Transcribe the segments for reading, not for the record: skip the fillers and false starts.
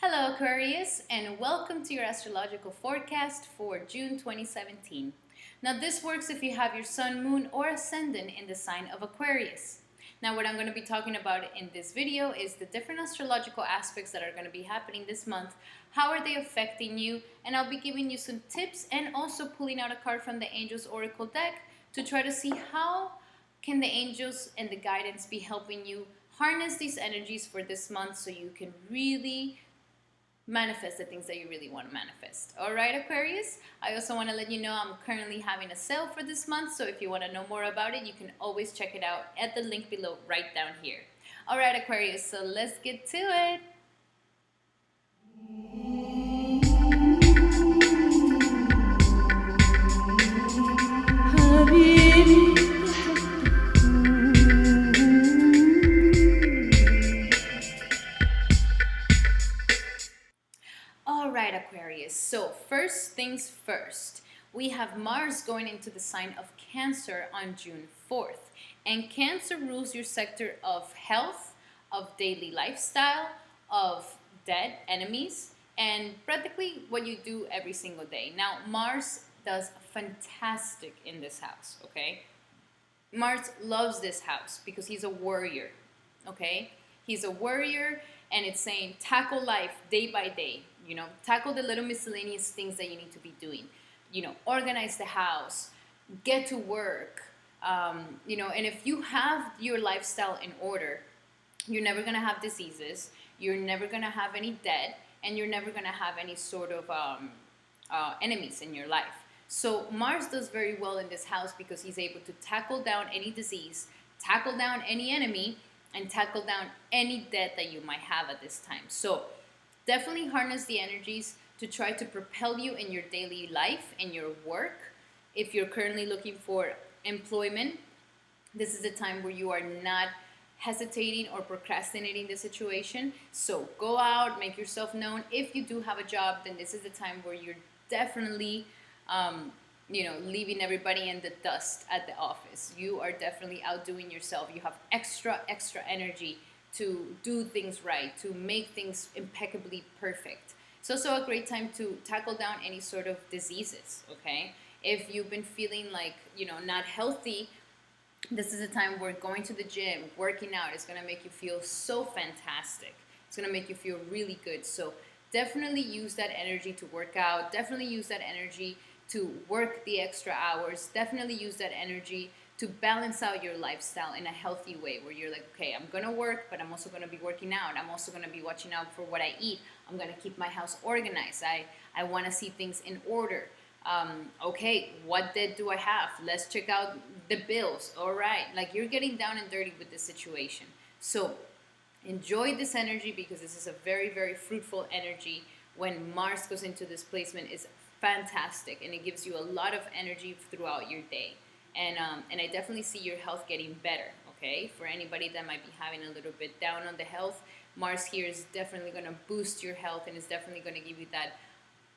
Hello Aquarius, and welcome to your astrological forecast for June 2017. Now this works if you have your sun, moon, or ascendant in the sign of Aquarius. Now what I'm going to be talking about in this video is the different astrological aspects that are going to be happening this month. How are they affecting you? And I'll be giving you some tips and also pulling out a card from the Angels Oracle deck to try to see how can the angels and the guidance be helping you harness these energies for this month so you can really manifest the things that you really want to manifest. All right, Aquarius? I also want to let you know I'm currently having a sale for this month, so if you want to know more about it, you can always check it out at the link below right down here. All right, Aquarius, so let's get to it. All right, Aquarius. So first things first, we have Mars going into the sign of Cancer on June 4th. And Cancer rules your sector of health, of daily lifestyle, of dead enemies, and practically what you do every single day. Now, Mars does fantastic in this house, okay? Mars loves this house because he's a warrior, okay? He's a warrior, and it's saying tackle life day by day. Tackle the little miscellaneous things that you need to be doing. Organize the house, get to work. And if you have your lifestyle in order, you're never gonna have diseases. You're never gonna have any debt, and you're never gonna have any sort of enemies in your life. So Mars does very well in this house because he's able to tackle down any disease, tackle down any enemy, and tackle down any debt that you might have at this time. So definitely harness the energies to try to propel you in your daily life and your work. If you're currently looking for employment, this is a time where you are not hesitating or procrastinating the situation. So go out, make yourself known. If you do have a job, then this is the time where you're definitely leaving everybody in the dust at the office. You are definitely outdoing yourself. You have extra energy to do things right, to make things impeccably perfect. It's also a great time to tackle down any sort of diseases, okay? If you've been feeling like, not healthy, this is a time where going to the gym, working out is gonna make you feel so fantastic. It's gonna make you feel really good. So definitely use that energy to work out. Definitely use that energy to work the extra hours. Definitely use that energy to balance out your lifestyle in a healthy way where you're like, okay, I'm gonna work, but I'm also gonna be working out. I'm also gonna be watching out for what I eat. I'm gonna keep my house organized. I wanna see things in order. Okay, what debt do I have? Let's check out the bills. All right, like you're getting down and dirty with this situation. So enjoy this energy because this is a very fruitful energy. When Mars goes into this placement, is fantastic, and it gives you a lot of energy throughout your day. And I definitely see your health getting better, okay? For anybody that might be having a little bit down on the health, Mars here is definitely going to boost your health, and is definitely going to give you that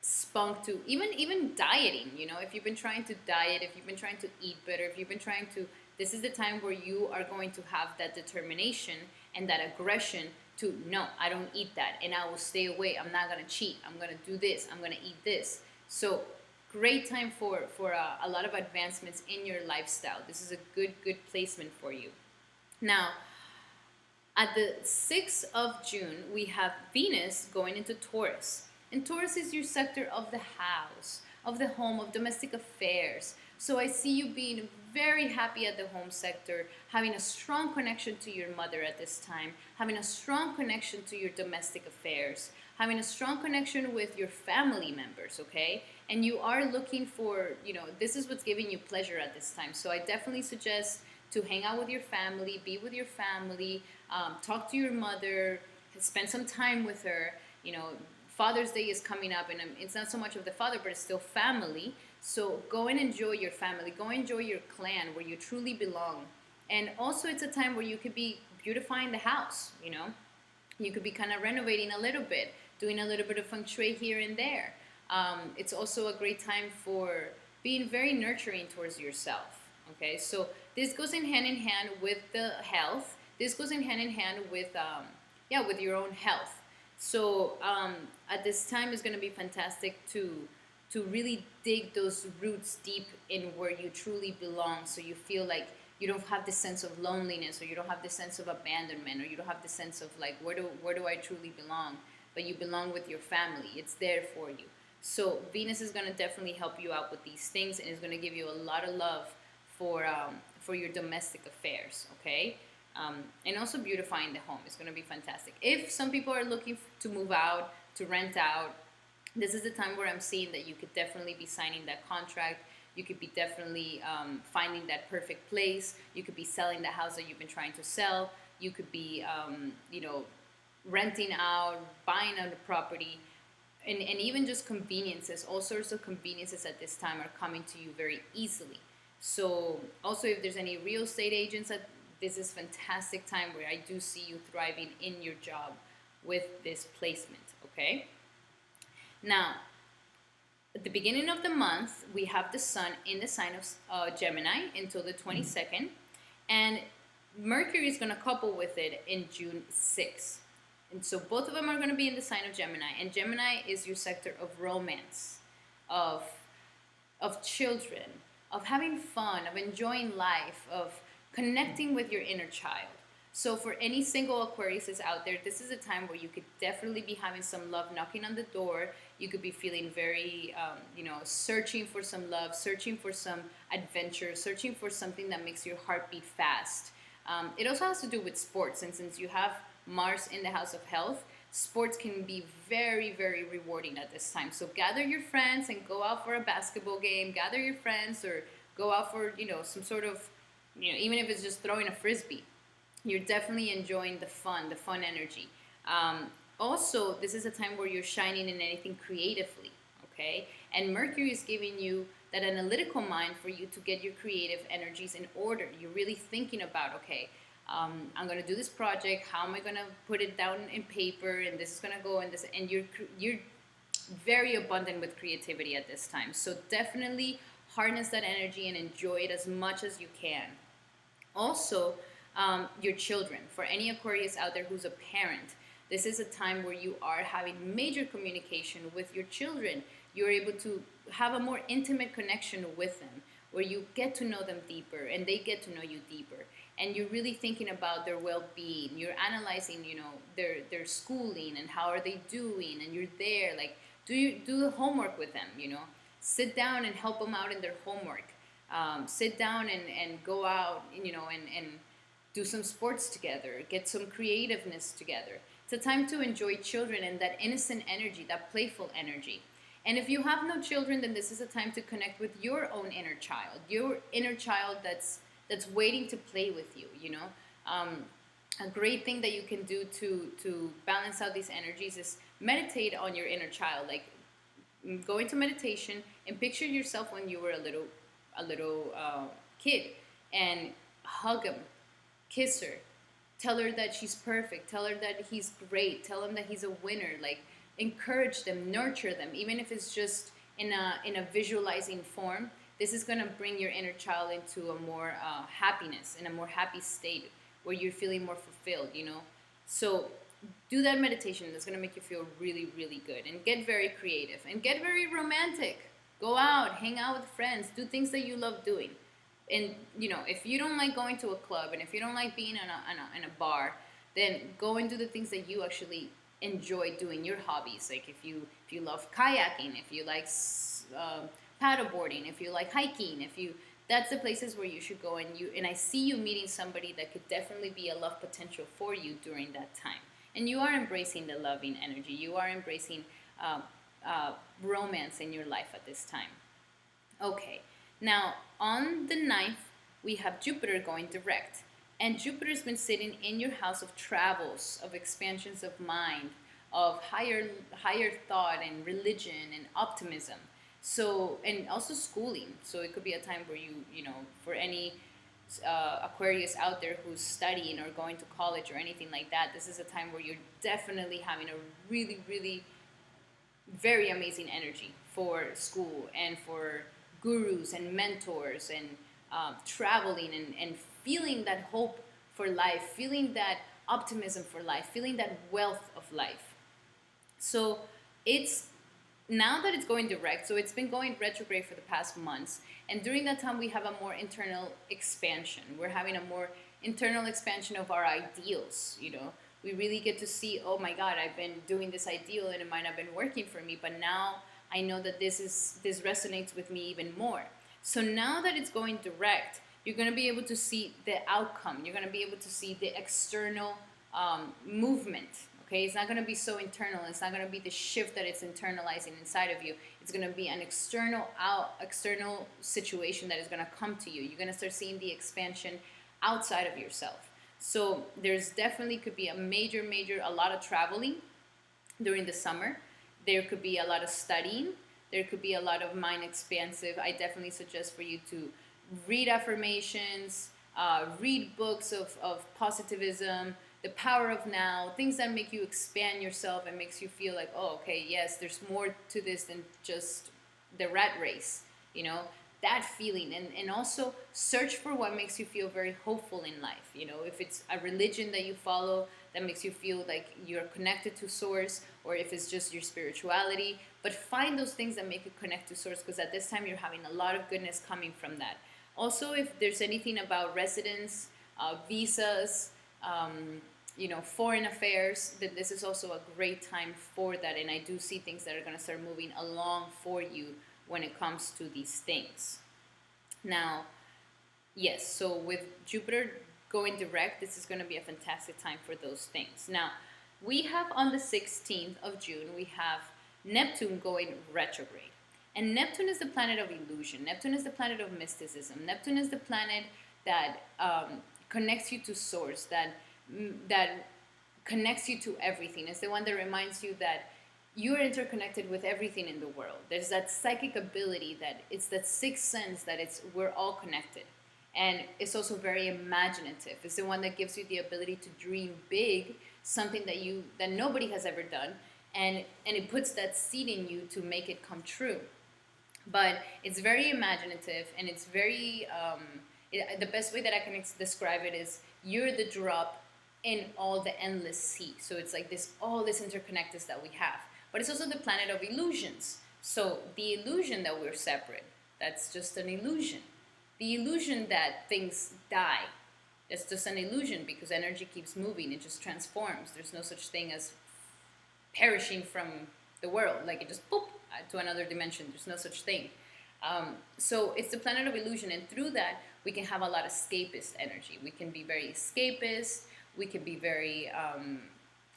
spunk to even dieting. If you've been trying to diet, if you've been trying to eat better, if you've been trying to, this is the time where you are going to have that determination and that aggression to, no, I don't eat that, and I will stay away. I'm not going to cheat. I'm going to do this. I'm going to eat this. So great time for a lot of advancements in your lifestyle. This is a good placement for you. Now, at the 6th of June, we have Venus going into Taurus. And Taurus is your sector of the house, of the home, of domestic affairs. So I see you being very happy at the home sector, having a strong connection to your mother at this time, having a strong connection to your domestic affairs, having a strong connection with your family members, okay? And you are looking for, this is what's giving you pleasure at this time. So I definitely suggest to hang out with your family, be with your family, talk to your mother, spend some time with her. Father's Day is coming up, and it's not so much of the father, but it's still family. So go and enjoy your family. Go enjoy your clan where you truly belong. And also it's a time where you could be beautifying the house, You could be kind of renovating a little bit, doing a little bit of feng shui here and there. It's also a great time for being very nurturing towards yourself, okay? So this goes in hand with the health. This goes in hand with your own health. So at this time is going to be fantastic to really dig those roots deep in where you truly belong, so you feel like you don't have this sense of loneliness, or you don't have this sense of abandonment, or you don't have this sense of like, where do I truly belong? But you belong with your family. It's there for you. So Venus is going to definitely help you out with these things, and is going to give you a lot of love for your domestic affairs. Okay. And also beautifying the home is going to be fantastic. If some people are looking to move out, to rent out, this is the time where I'm seeing that you could definitely be signing that contract. You could be definitely finding that perfect place. You could be selling the house that you've been trying to sell. You could be, renting out, buying out the property, and even just conveniences. All sorts of conveniences at this time are coming to you very easily. So also, if there's any real estate agents, this is fantastic time where I do see you thriving in your job with this placement. Okay. Now, at the beginning of the month, we have the sun in the sign of Gemini until the 22nd, and Mercury is going to couple with it in June 6th. And so both of them are going to be in the sign of Gemini, and Gemini is your sector of romance, of children, of having fun, of enjoying life, of connecting with your inner child. So for any single Aquariuses out there, this is a time where you could definitely be having some love knocking on the door. You could be feeling very, searching for some love, searching for some adventure, searching for something that makes your heart beat fast. It also has to do with sports, and since you have Mars in the house of health, sports can be very, very rewarding at this time. So gather your friends and go out for a basketball game. Gather your friends, or go out for, some sort of, even if it's just throwing a frisbee. You're definitely enjoying the fun energy. Also, this is a time where you're shining in anything creatively, okay? And Mercury is giving you that analytical mind for you to get your creative energies in order. You're really thinking about, okay, I'm going to do this project. How am I going to put it down in paper? And this is going to go in this. And you're very abundant with creativity at this time. So definitely harness that energy and enjoy it as much as you can. Also, your children. For any Aquarius out there who's a parent, this is a time where you are having major communication with your children. You're able to have a more intimate connection with them, where you get to know them deeper and they get to know you deeper. And you're really thinking about their well-being. You're analyzing, their schooling and how are they doing, and you're there. Like, do the homework with them. Sit down and help them out in their homework. Sit down and go out, and do some sports together, get some creativeness together. It's a time to enjoy children and that innocent energy, that playful energy. And if you have no children, then this is a time to connect with your own inner child that's waiting to play with you. A great thing that you can do to balance out these energies is meditate on your inner child. Like, go into meditation and picture yourself when you were a little kid, and hug him, kiss her, tell her that she's perfect, tell her that he's great, tell him that he's a winner. Like, encourage them, nurture them, even if it's just in a visualizing form. This is going to bring your inner child into a more happiness, in a more happy state where you're feeling more fulfilled. So do that meditation. That's going to make you feel really, really good. And get very creative and get very romantic. Go out, hang out with friends, do things that you love doing. And if you don't like going to a club, and if you don't like being in a bar, then go and do the things that you actually enjoy doing, your hobbies. Like, if you love kayaking, if you like paddleboarding, if you like hiking, that's the places where you should go. And I see you meeting somebody that could definitely be a love potential for you during that time. And you are embracing the loving energy. You are embracing romance in your life at this time. Okay. Now, on the 9th, we have Jupiter going direct. And Jupiter's been sitting in your house of travels, of expansions of mind, of higher thought and religion and optimism. So, and also schooling. So it could be a time where for any Aquarius out there who's studying or going to college or anything like that, this is a time where you're definitely having a really, really very amazing energy for school and for gurus and mentors, and traveling and feeling that hope for life, feeling that optimism for life, feeling that wealth of life. So it's now that it's going direct, so it's been going retrograde for the past months, and during that time we have a more internal expansion. We're having a more internal expansion of our ideals. We really get to see, oh my God, I've been doing this ideal and it might have been working for me, but now I know that this resonates with me even more. So now that it's going direct, you're going to be able to see the outcome. You're going to be able to see the external movement. Okay, it's not going to be so internal. It's not going to be the shift that it's internalizing inside of you. It's going to be an external situation that is going to come to you. You're going to start seeing the expansion outside of yourself. So there's definitely could be a lot of traveling during the summer. There could be a lot of studying. There could be a lot of mind expansive. I definitely suggest for you to read affirmations, read books of positivism, the power of now, things that make you expand yourself and makes you feel like, oh, okay, yes, there's more to this than just the rat race, that feeling. And also search for what makes you feel very hopeful in life. If it's a religion that you follow that makes you feel like you're connected to source, or if it's just your spirituality, but find those things that make you connect to source, because at this time you're having a lot of goodness coming from that. Also, if there's anything about residence, visas, foreign affairs, then this is also a great time for that. And I do see things that are going to start moving along for you when it comes to these things. Now, yes, so with Jupiter going direct, this is going to be a fantastic time for those things. Now, we have on the 16th of June, we have Neptune going retrograde. And Neptune is the planet of illusion. Neptune is the planet of mysticism. Neptune is the planet that connects you to source, that connects you to everything. It's the one that reminds you that you're interconnected with everything in the world. There's that psychic ability, that it's that sixth sense that we're all connected. And it's also very imaginative. It's the one that gives you the ability to dream big, something that nobody has ever done, and it puts that seed in you to make it come true. But it's very imaginative, and it's very the best way that I can describe it is you're the drop in all the endless sea. So it's like all this interconnectedness that we have. But it's also the planet of illusions. So the illusion that we're separate, that's just an illusion. The illusion that things die, it's just an illusion, because energy keeps moving. It just transforms. There's no such thing as perishing from the world. Like it just boop to another dimension. There's no such thing. So it's the planet of illusion. And through that, we can have a lot of escapist energy. We can be very escapist. We can be very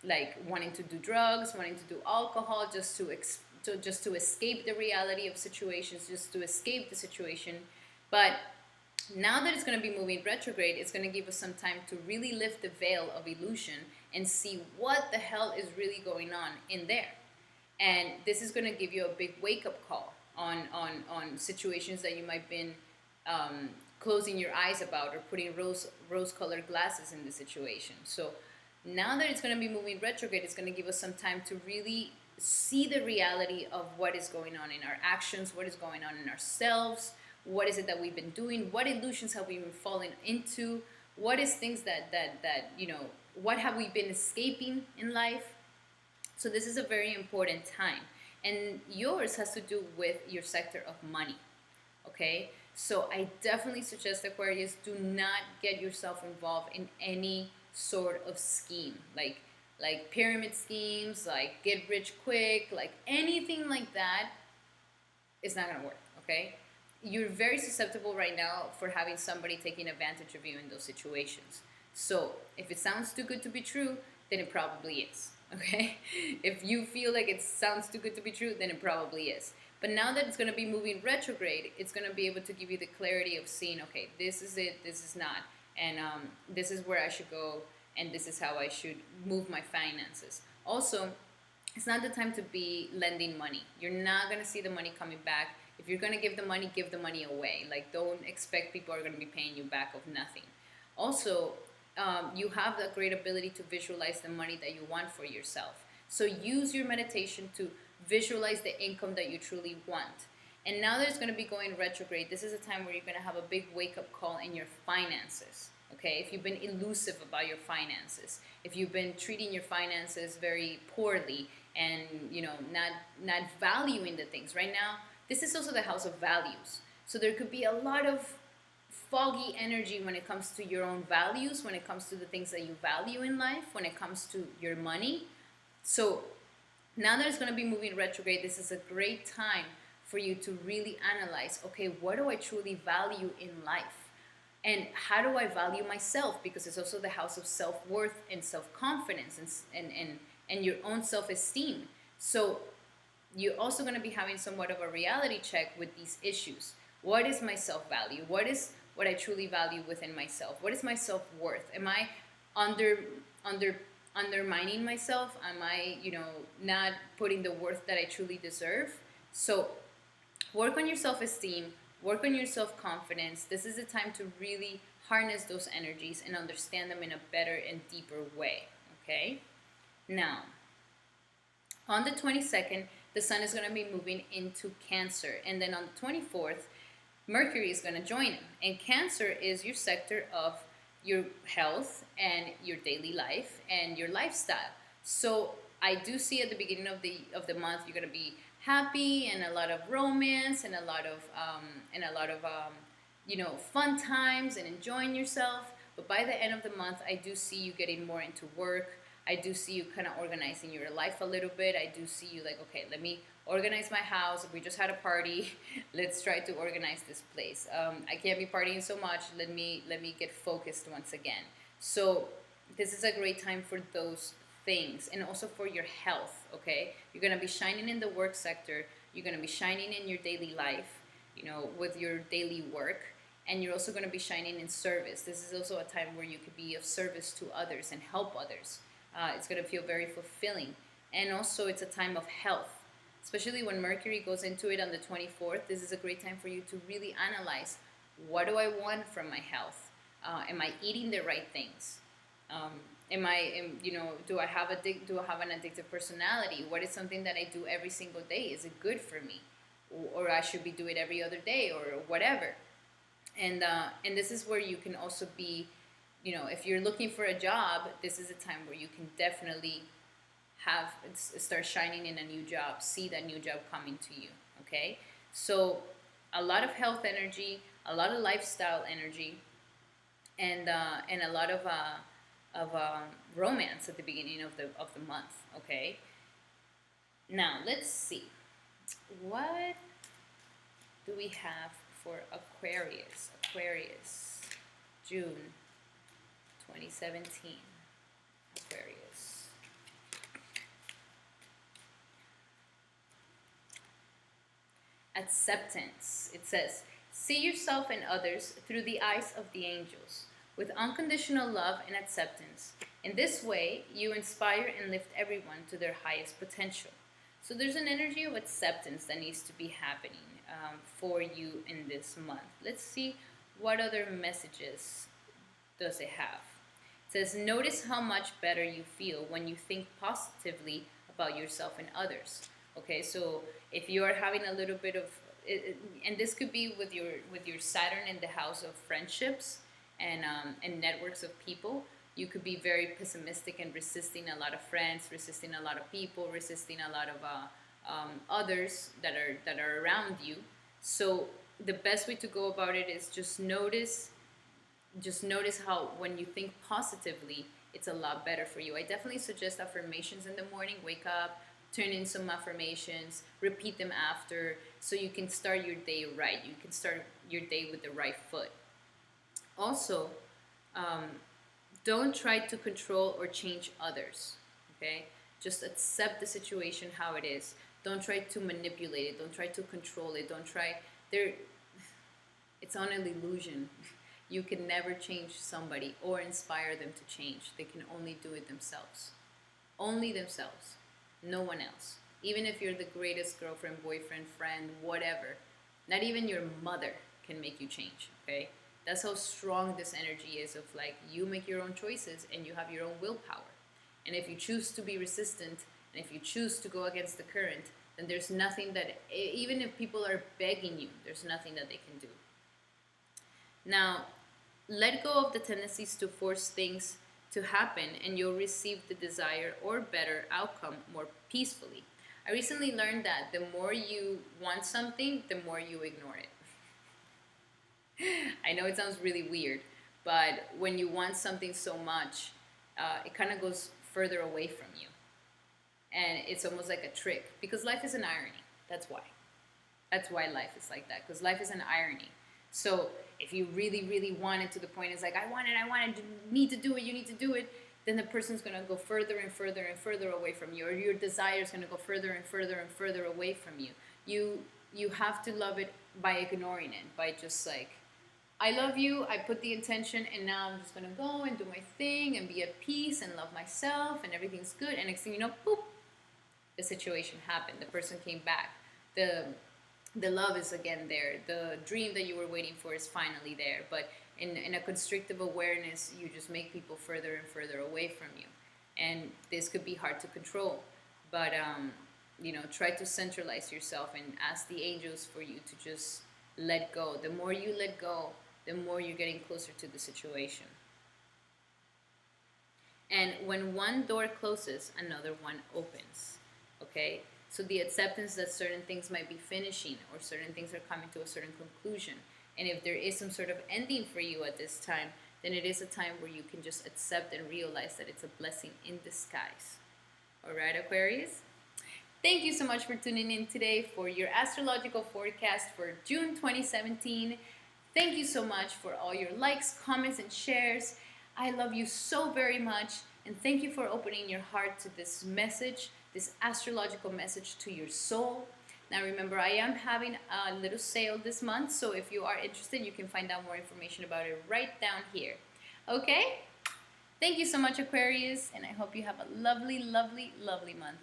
like wanting to do drugs, wanting to do alcohol, just to escape the reality of situations, just to escape the situation. But now that it's going to be moving retrograde, it's going to give us some time to really lift the veil of illusion and see what the hell is really going on in there. And this is going to give you a big wake-up call on situations that you might have been closing your eyes about, or putting rose-colored glasses in the situation. So now that it's going to be moving retrograde, it's going to give us some time to really see the reality of what is going on in our actions, what is going on in ourselves, what is it that we've been doing, what illusions have we been falling into, what is things that what have we been escaping in life. So this is a very important time. And yours has to do with your sector of money, okay? So I definitely suggest, Aquarius, do not get yourself involved in any sort of scheme, like pyramid schemes, like get rich quick, like anything like that. It's not gonna work, okay? You're very susceptible right now for having somebody taking advantage of you in those situations. So if it sounds too good to be true, then it probably is, okay? If you feel like it sounds too good to be true, then it probably is. But now that it's going to be moving retrograde, it's going to be able to give you the clarity of seeing, okay, this is it, this is not, and this is where I should go, and this is how I should move my finances. Also, it's not the time to be lending money. You're not going to see the money coming back. If you're going to give the money away. Like, don't expect people are going to be paying you back of nothing. Also, you have the great ability to visualize the money that you want for yourself. So use your meditation to visualize the income that you truly want. And now that it's going to be going retrograde, this is a time where you're going to have a big wake-up call in your finances. Okay, if you've been elusive about your finances, if you've been treating your finances very poorly and not valuing the things. Right now, this is also the house of values. So there could be a lot of foggy energy when it comes to your own values, when it comes to the things that you value in life, when it comes to your money. So now that it's going to be moving retrograde, this is a great time for you to really analyze, okay, what do I truly value in life? And how do I value myself? Because it's also the house of self-worth and self-confidence and your own self-esteem. So you're also going to be having somewhat of a reality check with these issues. What is my self-value? What is what I truly value within myself? What is my self-worth? Am I undermining myself? Am I, not putting the worth that I truly deserve? So work on your self-esteem, work on your self-confidence. This is the time to really harness those energies and understand them in a better and deeper way, okay? Now, on the 22nd, the sun is going to be moving into Cancer, and then on the 24th, Mercury is going to join him. And Cancer is your sector of your health and your daily life and your lifestyle. So I do see at the beginning of the month you're going to be happy and a lot of romance and a lot of fun times and enjoying yourself. But by the end of the month, I do see you getting more into work. I do see you kind of organizing your life a little bit. I do see you like, okay, let me organize my house. We just had a party. Let's try to organize this place. I can't be partying so much. Let me get focused once again. So this is a great time for those things, and also for your health, okay? You're going to be shining in the work sector. You're going to be shining in your daily life, with your daily work. And you're also going to be shining in service. This is also a time where you could be of service to others and help others. It's going to feel very fulfilling. And also it's a time of health, especially when Mercury goes into it on the 24th. This is a great time for you to really analyze, what do I want from my health? Am I eating the right things? Do I have an addictive personality? What is something that I do every single day? Is it good for me? Or I should be doing it every other day or whatever. And this is where you can also be, if you're looking for a job, this is a time where you can definitely start shining in a new job, see that new job coming to you, okay? So a lot of health energy, a lot of lifestyle energy, and a lot of romance at the beginning of the month, okay? Now, let's see. What do we have for Aquarius? Aquarius, June 2017. Aquarius. Acceptance. It says, see yourself and others through the eyes of the angels, with unconditional love and acceptance. In this way, you inspire and lift everyone to their highest potential. So there's an energy of acceptance that needs to be happening for you in this month. Let's see what other messages does it have. It says, notice how much better you feel when you think positively about yourself and others. Okay, so if you are having a little bit of, and this could be with your Saturn in the house of friendships and networks of people, you could be very pessimistic and resisting a lot of friends, resisting a lot of people, resisting a lot of others that are around you. So the best way to go about it is just notice how when you think positively, it's a lot better for you. I definitely suggest affirmations in the morning. Wake up, turn in some affirmations, repeat them after, so you can start your day right. You can start your day with the right foot. Also, don't try to control or change others, okay? Just accept the situation how it is. Don't try to manipulate it. Don't try to control it. It's on an illusion. You can never change somebody or inspire them to change. They can only do it themselves. Only themselves. No one else. Even if you're the greatest girlfriend, boyfriend, friend, whatever, not even your mother can make you change, okay? That's how strong this energy is of like, you make your own choices and you have your own willpower. And if you choose to be resistant and if you choose to go against the current, then there's nothing that, even if people are begging you, there's nothing that they can do. Now, let go of the tendencies to force things to happen, and you'll receive the desired or better outcome more peacefully. I recently learned that the more you want something, the more you ignore it. I know it sounds really weird, but when you want something so much, it kind of goes further away from you. And it's almost like a trick, because life is an irony. That's why. That's why life is like that, because life is an irony. So if you really, really want it to the point, it's like, I want it, you need to do it, you need to do it, then the person's going to go further and further and further away from you, or your desire is going to go further and further and further away from you. You have to love it by ignoring it, by just like, I love you, I put the intention, and now I'm just going to go and do my thing and be at peace and love myself and everything's good. And next thing you know, boop, the situation happened. The person came back. The love is again there. The dream that you were waiting for is finally there. But in a constrictive awareness, you just make people further and further away from you. And this could be hard to control. But, try to centralize yourself and ask the angels for you to just let go. The more you let go, the more you're getting closer to the situation. And when one door closes, another one opens. Okay? So the acceptance that certain things might be finishing or certain things are coming to a certain conclusion. And if there is some sort of ending for you at this time, then it is a time where you can just accept and realize that it's a blessing in disguise. All right, Aquarius? Thank you so much for tuning in today for your astrological forecast for June 2017. Thank you so much for all your likes, comments, and shares. I love you so very much. And thank you for opening your heart to this message, this astrological message to your soul. Now remember, I am having a little sale this month, so if you are interested, you can find out more information about it right down here. Okay? Thank you so much, Aquarius, and I hope you have a lovely, lovely, lovely month.